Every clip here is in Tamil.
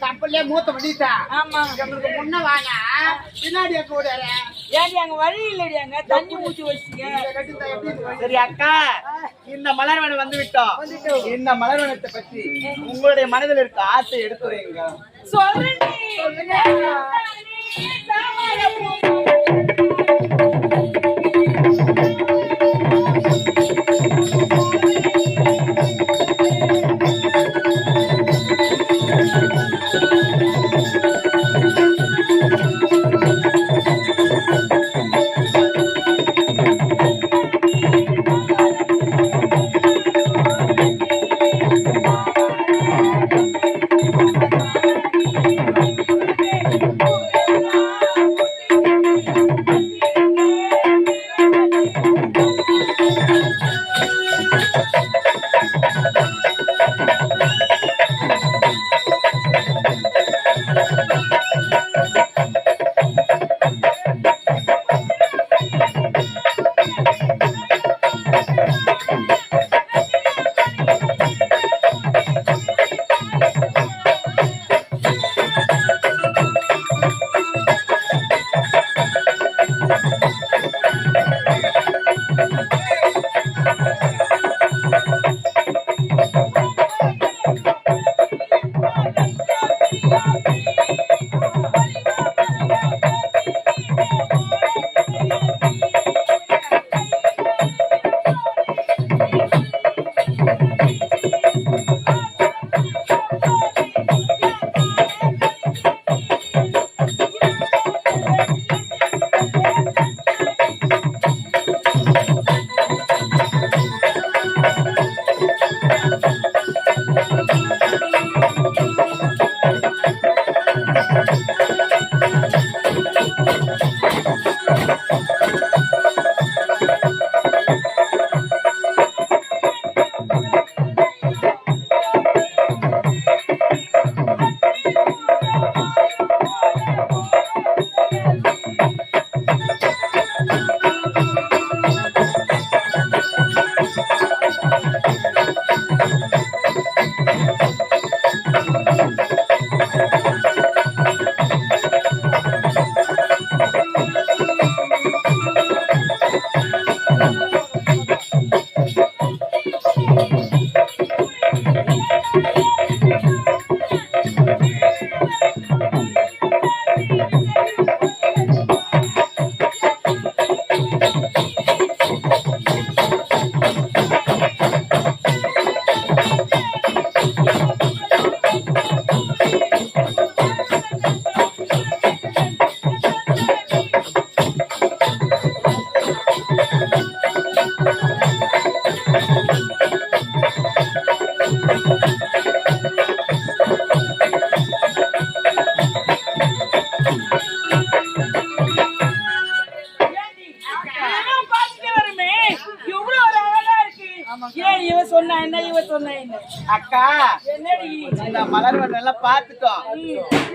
கப்பல்ல மூத்த வண்டிட்டா. ஆமா, உங்களுக்கு முன்ன வாங்க, பின்னாடியே போடுற. ஏடி அங்க வழி இல்லடி, அங்க தண்ணி ஊத்தி வச்சிங்க. சரி அக்கா, இந்த மலர்வனம் வந்து விட்டோம். இந்த மலர்வனத்தை பற்றி உங்களுடைய மனதில் இருக்க ஆசை எடுத்து வைங்க. சொல்லுங்க. என்ன இவ சொன்ன என்ன அக்கா என்னடி இந்த மலர் வண்ணம் எல்லாம் பார்த்துட்டோம்.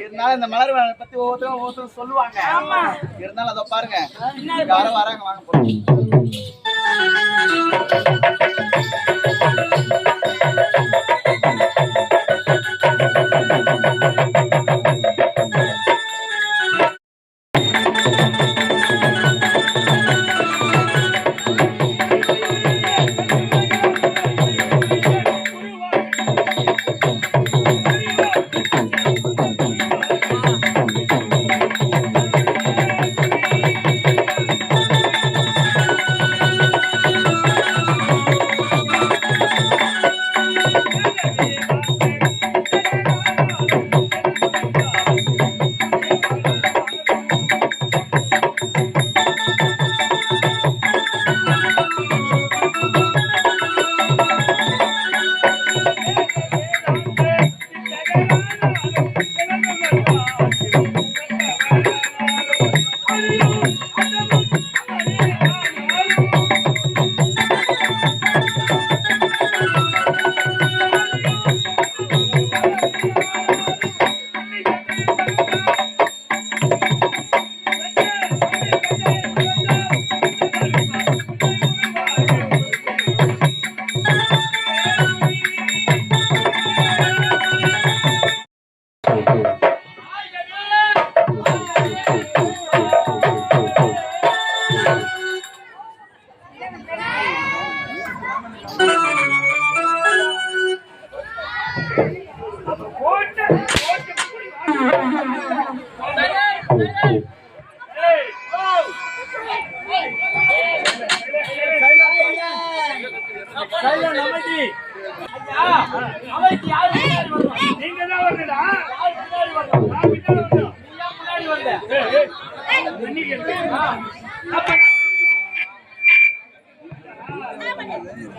இருந்தாலும் இந்த மலர் வண்ணம் பத்தி ஒவ்வொருத்தரும் சொல்லுவாங்க. இருந்தாலும் அதை பாருங்க, யாரும் வராங்க, வாங்க போறோம்.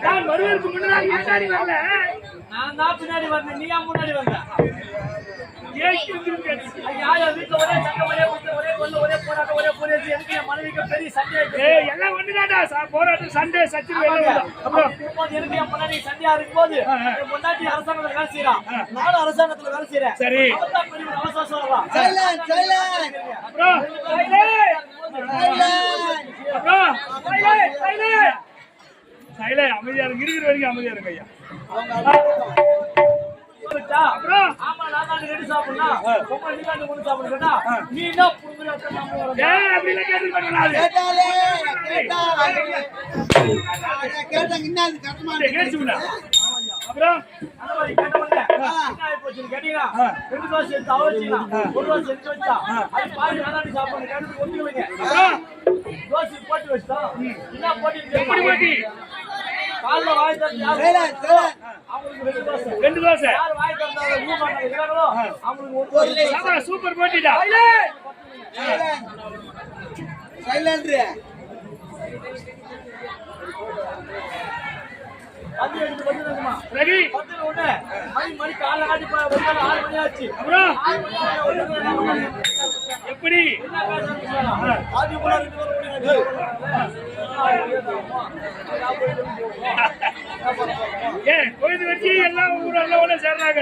நான் வருவதற்கு முன்னாடி முன்னாடி வரல, நான் தான் பின்னாடி வந்தேன், நீ ஏன் முன்னாடி வந்த? வீட்டுல ஒரே சண்டை, ஒரே குத்து, ஒரே கொண்டு, ஒரே போராட்டம், ஒரே போராட்டம். எனக்கு என் மனைவிக்கு பெரிய சண்டை. எல்லாம் ஒண்ணுதான்டா, போராட்டம் சண்டை சச்சின் எனக்கு என் முன்னாடி சண்டையா இருக்கும்போது என் முன்னாடி அரசாங்கத்துல வேலை செய்யறான், நானும் அரசாங்கத்துல வேலை செய்யறேன். சரி, அவன்தான் பெரிய ஒரு அவசரம் சொல்றான். சைலே அமைதியா இருக்கு, இருக்கிற வரைக்கும் அமைதியா இருக்கு ஐயா. ஆமா, நான் தான் ரெடி சாப்பிடலாம், நீ என்ன அப்படிலாம் கேட்டு பண்ணாது. அப்புறம் அந்த மாதிரி கேட்டவங்க என்ன ஆயிப்போச்சுன்னு கேட்டீங்கன்னா, 2 தோசை எடுத்து அவ வச்சுக்கலாம், 1 தோசை எடுத்து வச்சா அது பாதி வேணாடி சாப்பிடணும் கேட்டு ஒத்துக்கலைங்க. தோசை போட்டு வச்சுட்டோம், என்ன போட்டு காலைல வாய் தந்து அவங்களுக்கு 2 தோசை, யார் வாய் தந்தாங்க இருக்காங்களோ அவங்களுக்கு 1 சூப்பர் போட்டிடா. அது எடுத்து வந்துருக்குமா ரெடி 10 மணி காலைல காட்டி 6 மணி ஆச்சு. அப்புறம் 6 மணி எப்படி ஆதி கூட 2 ஏன் கோயில் வச்சு எல்லாம் ஊரெல்லாம் ஒண்ணு சேர்றாங்க.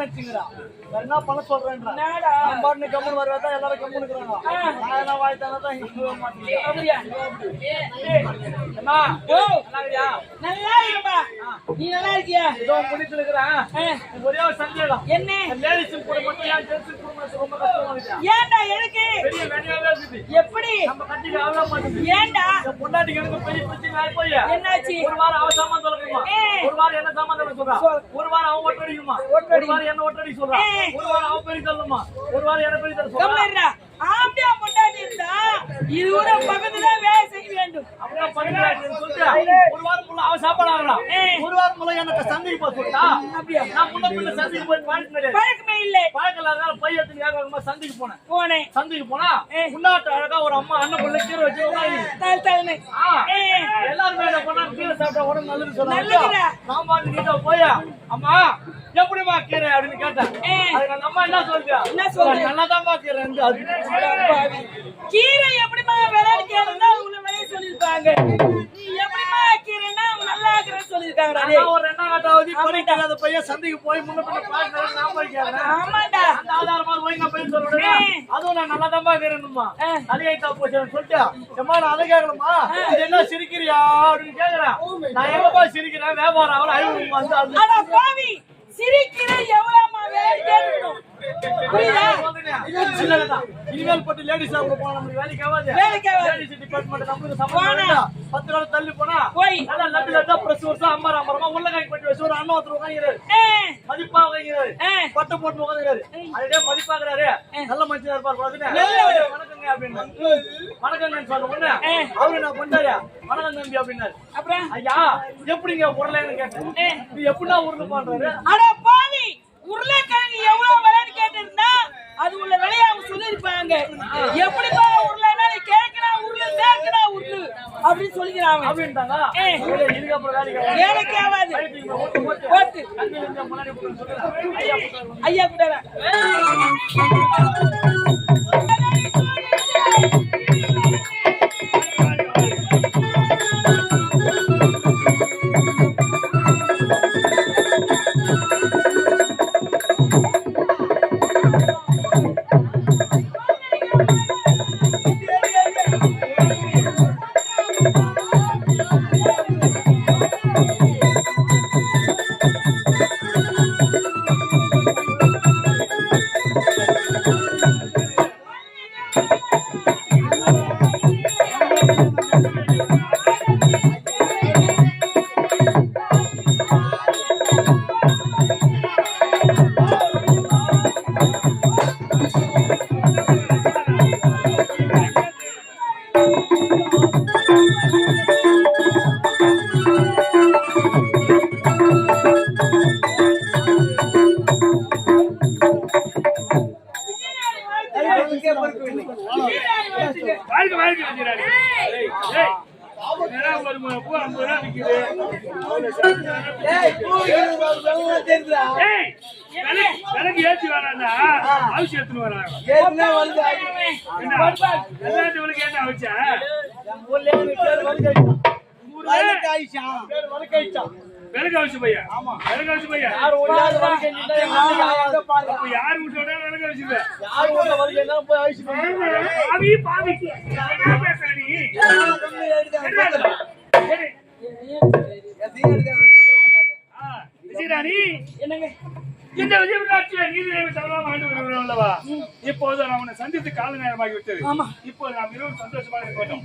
நினைச்சுக்கிறா என்ன பண்ண சொல்றேன்றா நான் பாட்டு கம்முன்னு வருவாதான் எல்லாரும் கம்முன்னு இருக்கிறாங்க நான் என்ன வாய்த்தானா தான் இங்க மாட்டேன் அம்மா நல்லா இருப்பா நீ நல்லா இருக்கியா ஏதோ முடித்து இருக்கிறேன் ஒரே ஒரு சந்தேகம் என்ன லேடிஸ் கூட மட்டும் ஏன் ஜென்ஸ் கூட மட்டும் ரொம்ப கஷ்டமா இருக்கு ஏன்டா எனக்கு பெரிய வேலையாவே இருக்குது எப்படி நம்ம கட்டிக்கு ஆக மாட்டேங்குது ஏன்டா இந்த பொண்டாட்டிக்கு எனக்கு பெரிய பிரச்சனை ஆகி போய் என்னாச்சு ஒரு வாரம் அவ சாமான் சொல்லுமா ஒரு வாரம் என்ன சாமான் சொல்ல சொல்றா ஒரு வாரம் அவன் ஒட்டடிக்குமா ஒரு வாரம் என்ன ஒட்டடி சொல்றா ஒரு வாரம் அவன் பெரிய சொல்லுமா ஒரு வாரம் என்ன பெரிய சொல்ல சொல்றா கம்மறா ஆம்பியா பொண்டாட்டி இருந்தா இதுவர பக்கத்துல வேலை செய்ய வேண்டும் அப்படியே பண்றான்னு சொல்லிட்டு ஒரு வாரம் முள்ள அவ சாப்பாடு ஆகலாம் ஒரு வாரம் முள்ள எனக்கு சந்தைக்கு போய் சொல்லிட்டா அப்படியா நான் முன்ன பின்ன சந்தைக்கு போய் பாய்க்க பழக்கமே இல்லை பழக்கலாதனால பை எடுத்து ஏகமா சந்தைக்கு போனேன் சந்தைக்கு போனா முன்னாட்டு அழகா ஒரு அம்மா அண்ணன் பிள்ளை கீரை வச்சு தலை எல்லாருமே என்ன பண்ணா கீரை சாப்பிட்டா உடம்பு நல்லது சொன்னாங்க நல்லதுடா. நான் பாட்டு நீட்டா போய் அம்மா எப்படிமா கீரை அப்படின்னு கேட்டேன் அதுக்கு அந்த அம்மா என்ன சொல்லுது நல்லாதான்மா கீரை கீரை எப்படிமா விளையாடு கேளுன்னா உள்ள விளைய சொல்லிருப்பாங்க நீ எப்படிமா கீரைன்னா நல்லா இருக்கிறேன்னு சொல்லிருக்காங்க ஒரு ரெண்டாம் கட்டாவது படிக்காத பையன் சந்தைக்கு போய் முன்ன பின்ன பாய்க்கிறேன் நான் போய் கேட்கிறேன் ஆமாண்டா அந்த ஆதாரமா போய் நான் போய் சொல்றேன் அதுவும் நான் நல்லாதான்மா கீரைன்னுமா தலையாயிட்டா போச்சு சொல்லிட்டு அம்மா நான் அதை கேட்கணுமா இது என்ன சிரிக்கிறியா அப்படின்னு கேக்குறேன் நான் எங்கப்பா சிரிக்கிறேன் வியாபாரம் அவளை ஐநூறு வந்து அட பாவி சிரிக்கிற எவ்வளவுமா வேலை கேட்கணும் புரியுதா இனிமேல் பட்டு லேடிஸ் போனா நமக்கு வேலைக்கு ஆகாது லேடிஸ் டிபார்ட்மெண்ட் நமக்கு சம்பளம் 10 நாள் தள்ளி போனா நல்லா லட்டு லட்டா பிரஸ் வருஷம் அம்மா அம்மா உள்ளகாய் பட்டு வச்சு ஒரு அண்ணன் ஒருத்தர் உட்காந்துறாரு மதிப்பா உட்காந்துறாரு பட்டு போட்டு உட்காந்துறாரு அதே மதிப்பாக்குறாரு நல்ல மனுஷனா இருப்பார் வணக்கங்க அப்படின்னு வணக்கங்கன்னு சொன்ன உடனே அவரு நான் பண்றாரு வணக்கம் தம்பி அப்படின்னாரு அப்புறம் ஐயா எப்படிங்க உருளைன்னு கேட்டேன் நீ எப்படின்னா உருளை பண்றாரு அட பாவி உருளைக்கிழங்கு எவ்வளவு விலைன்னு கேட்டிருந்தா அது உள்ள விலையை அவங்க சொல்லிருப்பாங்க எப்படிப்பா உருளைன்னா நீ கேட்கிறா உருளை சேர்க்கிறா உருளு அப்படின்னு சொல்லிக்கிறாங்க அப்படின்ட்டாங்க இதுக்கப்புறம் வேலைக்கு ஆகாது போட்டு ஐயா கூட வாழ்க்கை வாழ்க்கை வச்சுறாரு விலைக்கு ஏற்றி வராண்டா அவசியம் எடுத்துன்னு வராங்க எல்லாத்துக்கு என்ன அவச்சா விலகு அவசியம் பையா விலகு அவசியம் பையா யாரு விட்டோட விலகு அவசியம் பாவி பாவி பேசுற நீ என்னங்க இந்த விஜயநாட்டில நீதிநேர்வு தவறாம ஆண்டு வருகிறோம் அல்லவா இப்போது நான் உன்னை சந்தித்து கால நேரமாகி விட்டது இப்போது நாம் இருவரும் சந்தோஷமாக இருக்கட்டும்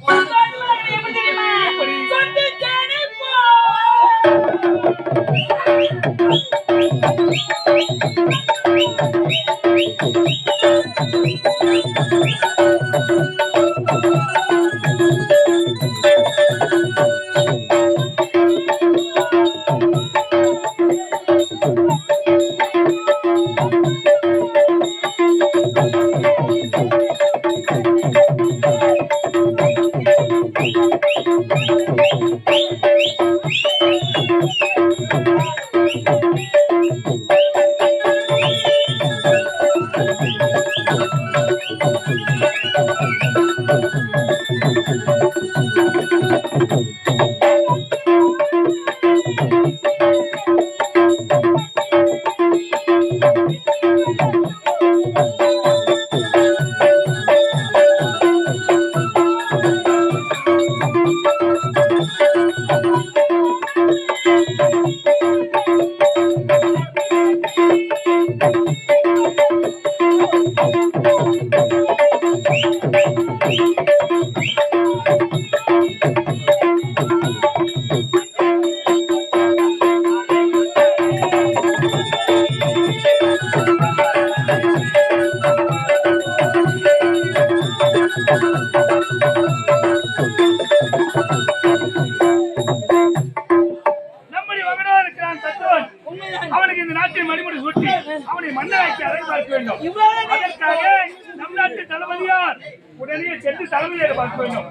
குமார் உடனே சென்று தலைமையை பார்க்க வேண்டும்.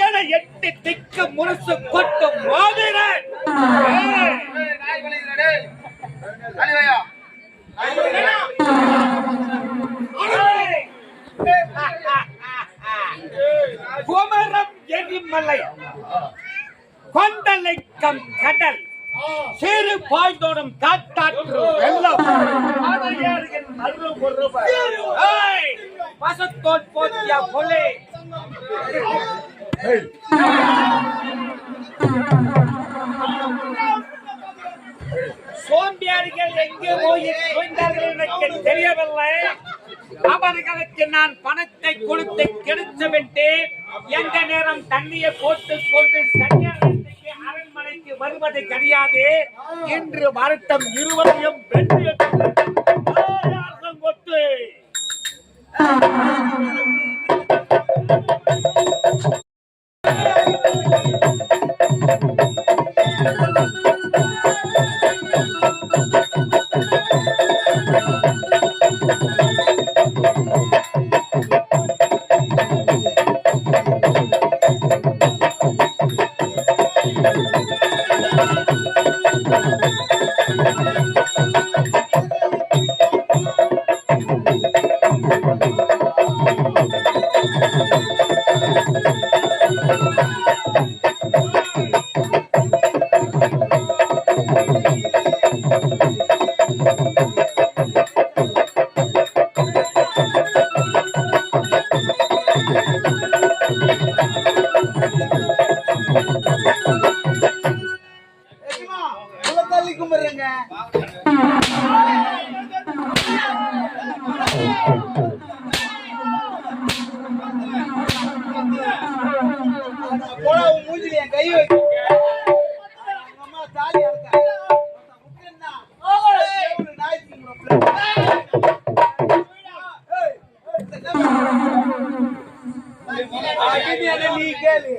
என 8 திக்கு முரசு கொட்டும் மோதிரன் குமரம் எரிமலை கொந்தளிக்கம் கடல் சிறு பாய்ந்தோடும் காட்டாற்று வெள்ளம் பசத்தோல் போத்திய பொலே சோம்பியார்கள் எங்கே போய் தோய்ந்தார்கள் எனக்கு தெரியவில்லை. அவர்களுக்கு நான் பணத்தை கொடுத்து கெடுத்து விட்டேன். எந்த நேரம் தண்ணியை போட்டுக் கொண்டு சன்னியாசத்துக்கு அரண்மனைக்கு வருவது கிடையாது. இன்று வருத்தம் 20 வெற்றி கொத்து தள்ளி கும்பிடுறேங்க. போடா உன் மூஞ்சில என் கை வைக்க. அம்மா தாலி அறுக்க. முக்கன்னா. ஏய் நாய் திங்குற. ஏய் நீ கேளு.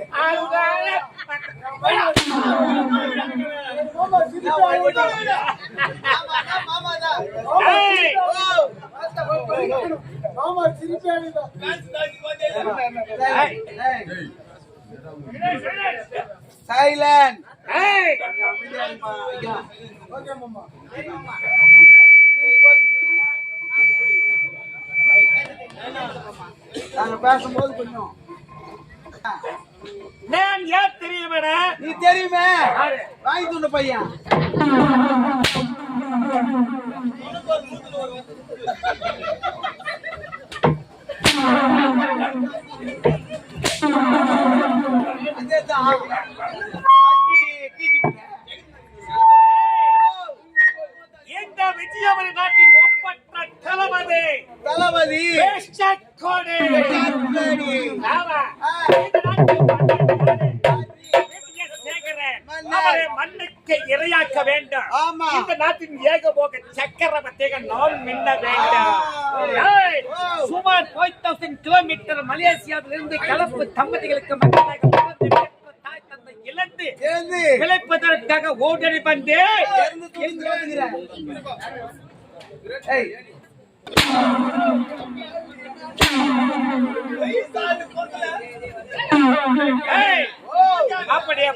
சைலண்ட். நாங்க பேசும்போது கொஞ்சம் நான் ஏன் தெரியுமேடா? நீ தெரியுமே வாங்கி துண்ண பையன். இந்த விஜயபுரி நாட்டின் ஒப்பற்ற தளபதி தளபதி மண்ணுக்கு இரையாக்க வேண்டும். இந்த நாட்டின் ஏகபோக சக்கரவர்த்தியை நான் மின்ன வேண்டும். சுமார் 5000 கிலோமீட்டர் மலேசியாவிலிருந்து கலப்பு தம்பதிகளுக்கு தாய் தந்தை இழந்து பிழைப்பதற்காக ஓடடி வந்து அப்படியே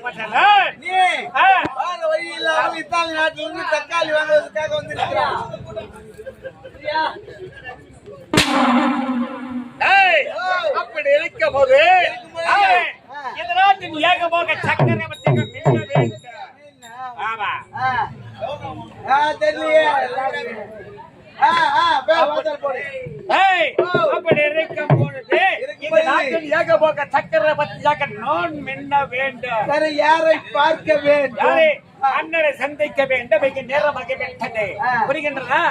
வழி இல்லாமல் இத்தாலி நாட்டில இருந்து தக்காளி வாங்குவதற்காக வந்திருக்கிறான். அப்படி இருக்கும் போது இந்த நாட்டின் ஏகபோக சக்கரவர்த்திகள் மின்ன வேண்டும். ஆமா தெரியலையே. அப்படி இருக்கும் பொழுது இந்த நாட்டின் ஏகபோக சக்கரவர்த்தியாக நான் மின்ன வேண்டும். யாரை பார்க்க வேண்டும்? அண்ணனை சந்திக்க வேண்டும். இங்கு நேரமாக விட்டது. புரிகின்றதா?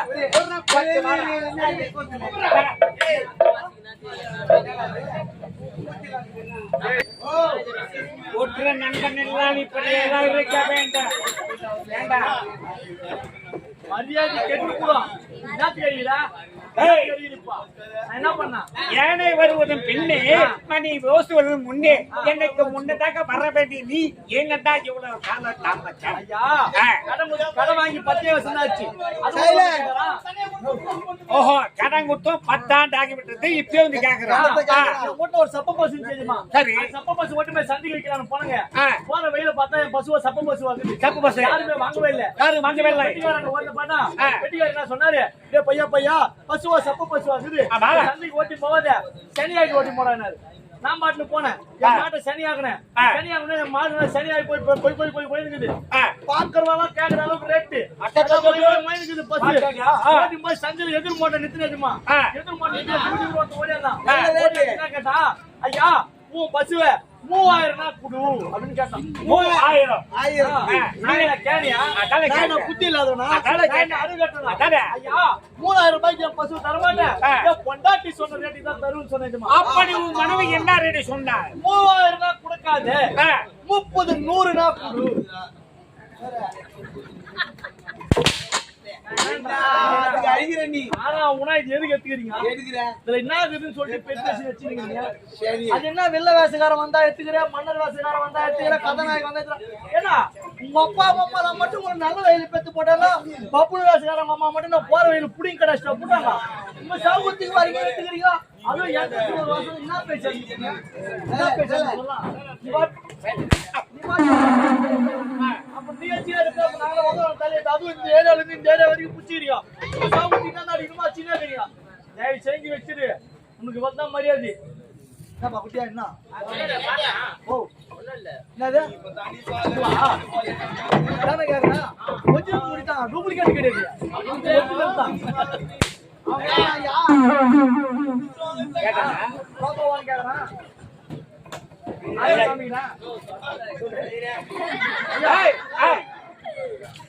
ஒற்ற நண்பன் எல்லாம் இப்படியெல்லாம் இருக்க வேண்டும். வேண்டாம் மரியாதை கெட்டு போடும். என்ன தெரியுதா? ஏய். நான் என்ன பண்ணா ஏனை வருவதும் பின்னே மணி ரோசுவதும் முன்னே எனக்கு முன்னதாக வர வேண்டிய நீ எங்கதான் இவ்வளவு காலம் தாமதம் ஐயா ஆ. கடன் வாங்கி 10 வருஷம் ஆச்சு ஓஹோ கடன் கொடுத்தோம் 10 ஆண்டு ஆகிவிட்டது இப்பயே வந்து கேக்குறோம் போட்டு ஒரு சப்ப பசு தெரியுமா சரி. சப்ப பசு ஓட்டு போய் சந்தைக்கு வைக்கலாம்னு போனங்க ஆ. போன வழியில பார்த்தா என் பசுவை சப்ப பசு வாங்குது சப்பு பஸ் யாருமே வாங்கவே இல்ல யாரும் வாங்கவே இல்லை வெட்டிக்காரன் ஓட்ட பண்ணா ஆ. வெட்டிக்காரன் என்ன சொன்னாரு டேய் பையா பசுவா சப்ப பசு வாங்குது ஆமா. சந்தைக்கு ஓட்டி போவாத சனியாக்கி ஓட்டி போறானாரு நான் பாட்டுல போனேன் என் மாட்டை சனியாக்குனேன் ஆ. சனியாக்குனே என் மாடு சனியாகி போய் இருக்குது ஆ. பாக்குறவங்க கேக்குற அளவுக்கு ரேட்டு மைனுக்குது பசு பாக்காதா? ஆ. ஓட்டி போய் சந்தையில எதிர் மூட்டை நிறுத்தினதுமா ஆ. எதிர் மூட்டை நிறுத்தி ரோட்டு ஓடியாதான் ஆ. என்ன கேட்டா ஐயா உன் பசுவை 3000 குடு அப்படின்னு கேட்டான் 3000 நான் கேனியா அதானே கேட்டேன். நான் புத்தி இல்லாதவனா அதானே கேட்டேன். நான் அருகட்டனா அதானே. ஐயா 3000 ரூபாய்க்கு என் பசு தரமாட்டேன் ஆ. என் பொண்டாட்டி சொன்ன ரேட்டுக்கு தான் தருவேன்னு சொன்னேன்மா அப்படி உன் மனைவி என்ன ரேடி சொன்னார் 3000 கொடுக்காத ஆ. 30 100 குடு அதுக்கு அழுகிற நீ ஆனா உனா இது எதுக்கு எடுத்துக்கிறீங்க எடுக்கிற இதுல என்ன இருக்குதுன்னு சொல்லிட்டு பெருசு வச்சிருக்கீங்க சரி அது என்ன வெள்ள வேசக்காரன் வந்தா எடுத்துக்கிற மன்னர் வேசக்காரன் வந்தா எடுத்துக்கிற கதாநாயகன் வந்தா எடுத்துக்கிற ஏன்னா உங்க அப்பா அம்மா தான் மட்டும் ஒரு நல்ல வயல பெத்து போட்டாங்க பப்புனு வேசக்காரன் அம்மா மட்டும் நான் போற வயல புடிங்க கடாச்சிட்டா போட்டாங்க உங்க சவுத்துக்கு வரீங்க எடுத்துக்கிறீங்க அதுவும் எனக்கு ஒரு வருஷம் என்ன பேசுறீங்க என்ன பேசுறீங்க சொல்லலாம் நீ அப்ப நீ ஏச்சியா இருக்க நாங்க வந்து தலைய அதுவும் இந்த ஏரியால இருந்து இந்த ஏரியா வரைக்கும் புடிச்சிரியா சவுத்துக்கு என்ன அடிக்குமா சின்ன தெரியும் டேய் செஞ்சு வச்சிரு உனக்கு வந்தா மரியாதை என்னப்பா குட்டியா என்ன ஓ என்னது தானே கேக்குறேன் கொஞ்சம் முடித்தான் டூப்ளிகேட் கிடையாது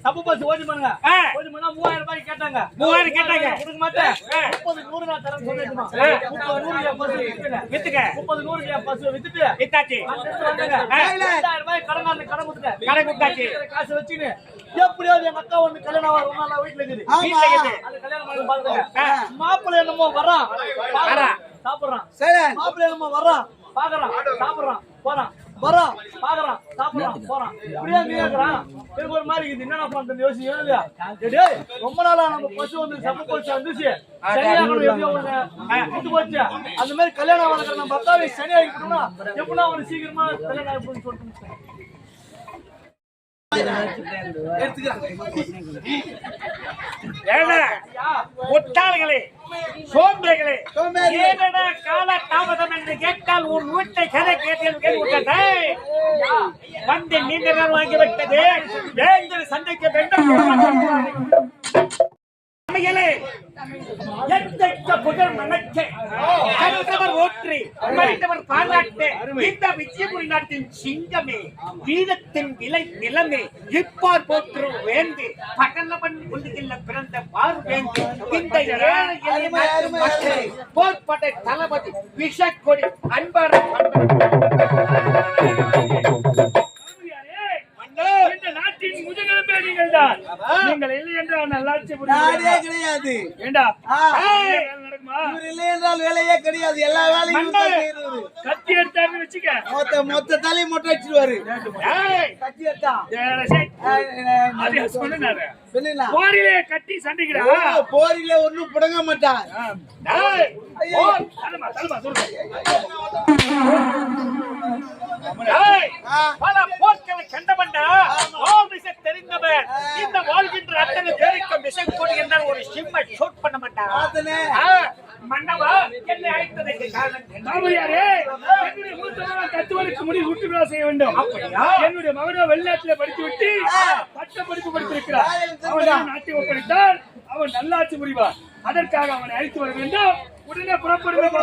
தப்பு பஸ் ஓடி பண்ணுங்க ஓடி பண்ணா 3000 ரூபாய் கேட்டாங்க 3000 கேட்டாங்க. கொடுக்க மாட்டேன் ஆ. 30 100 நான் தரேன் சொல்லிட்டுமா ஆ. 30 100 என் பஸ் வித்துங்க வித்துக்க 30 100 என் பஸ் வித்துட்டு வித்தாச்சு வந்தாங்க 2000 ரூபாய் கடன் கொடுத்தேன் கடை கொடுத்தாச்சு காசு வச்சுன்னு எப்படியாவது என் அக்கா வந்து கல்யாணம் ஆகும் ரொம்ப நாளா வீட்டுல இருக்குது வீட்டுல இருக்குது. அந்த கல்யாணம் பண்ணி பாருங்க மாப்பிள்ளை என்னமோ வர்றான் வர்றான். சாப்பிடுறான் சரி மாப்பிள்ளை என்னமோ வர்றான் பாக்குறான் சாப்பிடுறான் போறான் வர்றான் பாக்குறான் சாப்பிடுறான் போறான் இப்படியே கேக்குறான் எனக்கு ஒரு மாதிரி இது என்னடா பண்றது யோசிச்சு இல்லையா டேய் ரொம்ப நாளா நம்ம பசு வந்து சப்பு பசு வந்துச்சு சனியாகணும் எப்படியோ விட்டு போச்சு அந்த மாதிரி கல்யாணம் வளர்க்குற நம்ம அக்காவை சனியாகிக்கணும்னா எப்படின்னா ஒரு சீக்கிரமா கல்யாணம் ஆகிப்போன்னு சொல்லிட்டு முட்டாள்களே சோம்பேறிகளே ஏனடா கால தாமதம் என்று கேட்டால் உன் வீட்டை கதை கேட்டீர்கள் வந்து நீண்ட நாள் வாங்கிவிட்டது வேந்தர் சந்தைக்கு வேண்டும் புகழ் மணக்க கற்றவர் ஓற்றி மறைத்தவர் பாராட்டு இந்த விஜயபுரி நாட்டின் சிங்கமே வீரத்தின் விலை நிலமே இப்பார் போற்றும் வேந்து பகலவன் உலகில் பிறந்த பார் வேந்து இந்த ஏழை எளிய நாட்டு மக்களை போர்ப்படை தளபதி விஷக்கொடி அன்பான இந்த நாட்டின் முதுகெலும்பே நீங்கள் தான். நீங்கள் இல்லை என்றால் நல்லாட்சி நாடே கிடையாது ஏண்டா நடக்குமா இவர் இல்லை என்றால் வேலையே கிடையாது எல்லா வேலையும் இவர் தான் செய்யறாரு. கத்தி எடுத்தாருன்னு வச்சுக்க மொத்த தலை மொட்டை அடிச்சிருவாரு ஏய், கத்தி எடுத்தா ஏய், சரி. அது சொன்னாரு. சொன்னீங்களா போரிலே கட்டி சண்டைக்கிறா போரில ஒண்ணும் புடங்க மாட்டான் ஏய், போர். தள்ளுமா, தள்ளுமா, தள்ளுமா. ஏய், பல போர்க்களை கண்டவன்டா போர் விஷ தெரிந்தவன் இந்த வாழ்கின்ற அத்தனை பேருக்கும் விஷம் கொடி என்றால் ஒரு சிம்மை ஷூட் பண்ண மாட்டான் பார்த்தனே மன்னவா என்னை அழைத்ததற்கு காரணம் என்னுடைய மூத்தவன் தத்துவனுக்கு முடிவு விட்டு விழா செய்ய வேண்டும் என்னுடைய மகனோ வெளிநாட்டிலே படித்து விட்டு பட்ட படிப்பு படித்திருக்கிறார் அவன் நாட்டை ஒப்படைத்தால் அவன் நல்லாட்சி புரிவார் அதற்காக அவனை அழைத்து வர வேண்டும் உடனே புறப்படுவேன்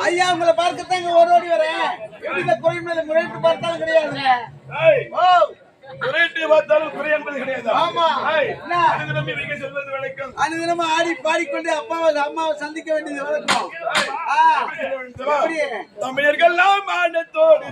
ஐயா உங்களை பார்க்கத்தாங்க ஓடி வரேன். எந்த குறையும் இல்லை, முறையிட்டு பார்த்தாலும் கிடையாதுங்க. ஓ குறைட்டு பார்த்தாலும் குறை என்பது கிடையாது. ஆமா. என்ன அனுதினமே நீங்க சொல்வது வழக்கம். அனுதினமா ஆடி பாடிக்கொண்டு அம்மாவை சந்திக்க வேண்டியது வழக்கம். தமிழர்கள் மானத்தோடு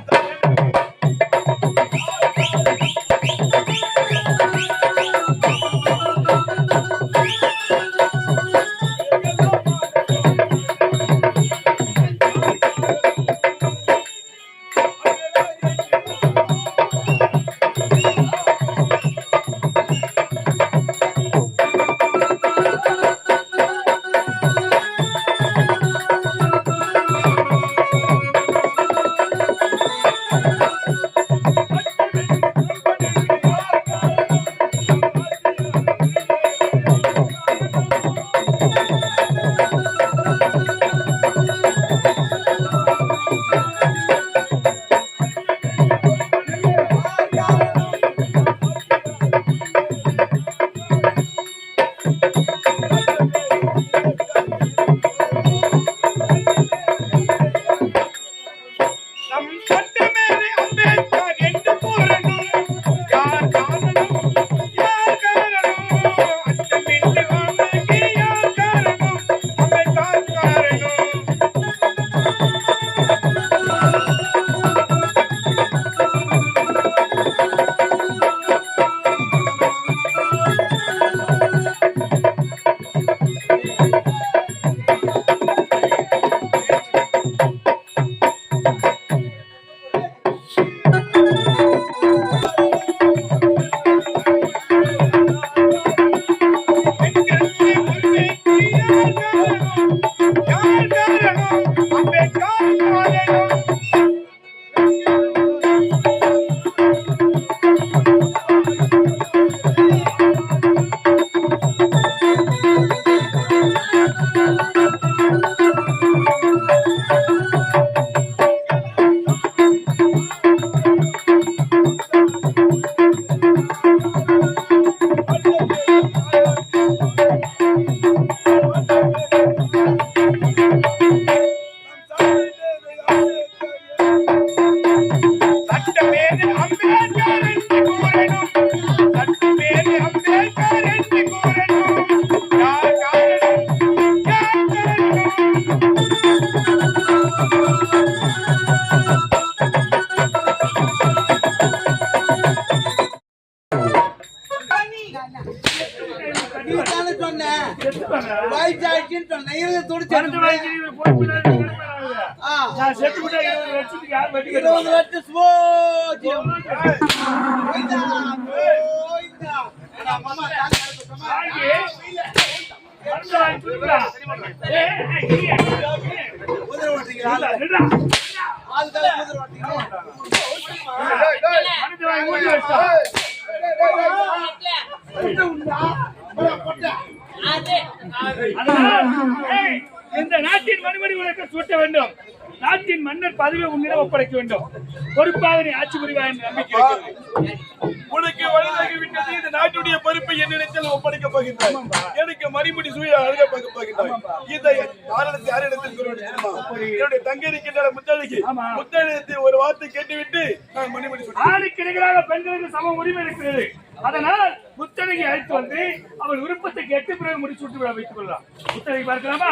இந்த நாட்டின் மறுபடி உனக்கு சூட்ட வேண்டும். நாட்டின் மன்னர் பதவியை உன்னிடம் ஒப்படைக்க வேண்டும். பொறுப்பாக நீ ஆட்சி புரிவாய் என்று நம்பிக்கை உனக்கு வழிதாகி விட்டது. இந்த நாட்டுடைய பொறுப்பை என்னிடத்தில் ஒப்படைக்கப் போகின்றாய். எனக்கு மணிமுடி சூழ அழக பார்க்க போகின்றாய். இந்த காரணத்தை யாரிடத்தில் கூற வேண்டும் தெரியுமா? என்னுடைய தங்கை இருக்கின்ற முத்தழகி. முத்தழகத்தில் ஒரு வார்த்தை கேட்டுவிட்டு நான் மணிமுடி சூழ. ஆணுக்கு நிகராக பெண்களுக்கு சம உரிமை இருக்கிறது. அதனால் முத்தழகி அழைத்து வந்து அவள் விருப்பத்தை கேட்டு பிறகு முடிச்சு விட்டு வைத்துக் கொள்ளலாம். முத்தழகி பார்க்கலாமா?